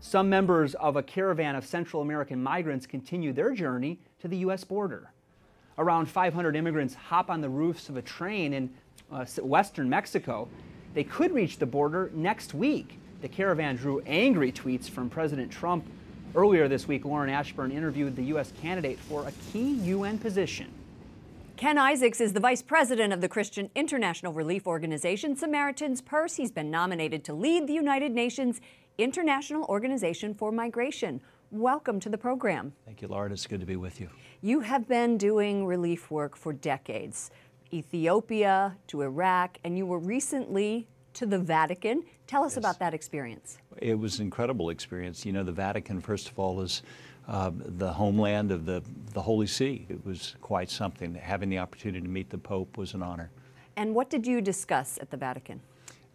Some members of a caravan of Central American migrants continue their journey to the U.S. border. Around 500 immigrants hop on the roofs of a train in western Mexico. They could reach the border next week. The caravan drew angry tweets from President Trump. Earlier this week, Lauren Ashburn interviewed the U.S. candidate for a key UN position. Ken Isaacs is the vice president of the Christian International Relief Organization Samaritan's Purse. He's been nominated to lead the United Nations International Organization for Migration. Welcome to the program. Thank you, Lauren. It's good to be with you. You have been doing relief work for decades, Ethiopia to Iraq, and you were recently to the Vatican. Tell us about that experience. It was an incredible experience. You know, the Vatican, first of all, is the homeland of the Holy See. It was quite something. Having the opportunity to meet the Pope was an honor. And what did you discuss at the Vatican?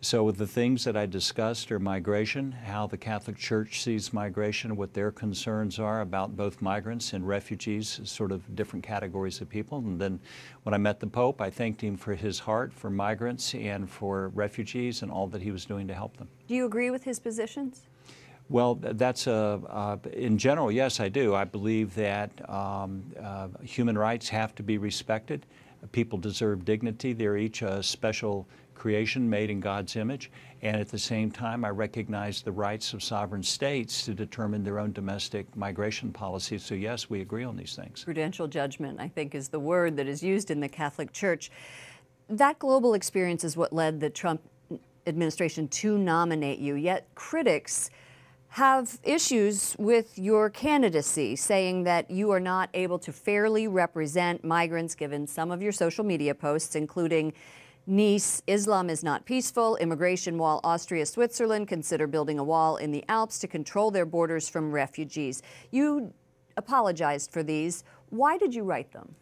So the things that I discussed are migration, how the Catholic Church sees migration, what their concerns are about both migrants and refugees, sort of different categories of people. And then when I met the Pope, I thanked him for his heart for migrants and for refugees and all that he was doing to help them. Do you agree with his positions? Well, that's in general, yes, I do. I believe that human rights have to be respected. People deserve dignity. They're each a special creation made in God's image, and at the same time I recognize the rights of sovereign states to determine their own domestic migration policies. So yes, we agree on these things. Prudential judgment, I think, is the word that is used in the Catholic Church. That global experience is what led the Trump administration to nominate you, yet critics have issues with your candidacy, saying that you are not able to fairly represent migrants given some of your social media posts, including Nice, Islam is not peaceful, immigration wall, Austria, Switzerland consider building a wall in the Alps to control their borders from refugees. You apologized for these. Why did you write them?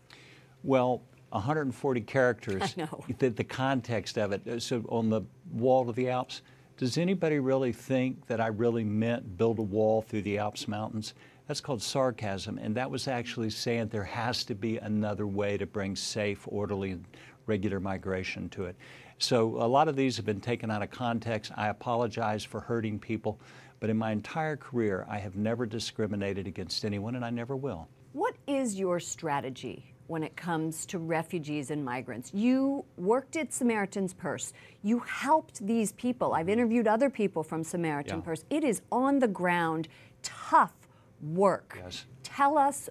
Well, 140 characters. I know. The context of it. So on the wall of the Alps, does anybody really think that I really meant build a wall through the Alps mountains? That's called sarcasm, and that was actually saying there has to be another way to bring safe, orderly, and regular migration to it. So a lot of these have been taken out of context. I apologize for hurting people, but in my entire career, I have never discriminated against anyone, and I never will. What is your strategy when it comes to refugees and migrants? You worked at Samaritan's Purse. You helped these people. I've interviewed other people from Samaritan Purse. It is on the ground, tough work. Yes. Tell us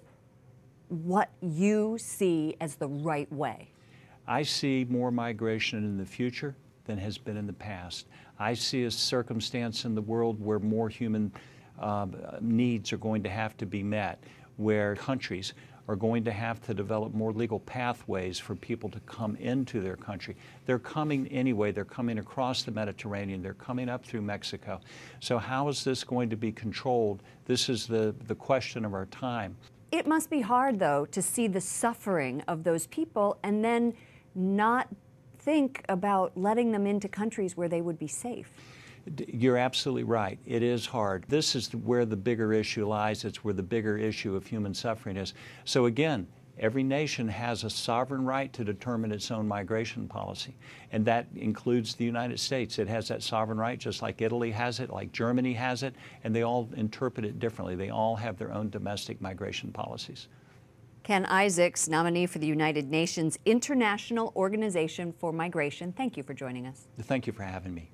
what you see as the right way. I see more migration in the future than has been in the past. I see a circumstance in the world where more human needs are going to have to be met, where countries are going to have to develop more legal pathways for people to come into their country. They're coming anyway. They're coming across the Mediterranean. They're coming up through Mexico. So how is this going to be controlled? This is the question of our time. It must be hard, though, to see the suffering of those people and then not think about letting them into countries where they would be safe. You're absolutely right. It is hard. This is where the bigger issue lies. It's where the bigger issue of human suffering is. So again, every nation has a sovereign right to determine its own migration policy, and that includes the United States. It has that sovereign right, just like Italy has it, like Germany has it, and they all interpret it differently. They all have their own domestic migration policies. Ken Isaacs, nominee for the United Nations International Organization for Migration. Thank you for joining us. Thank you for having me.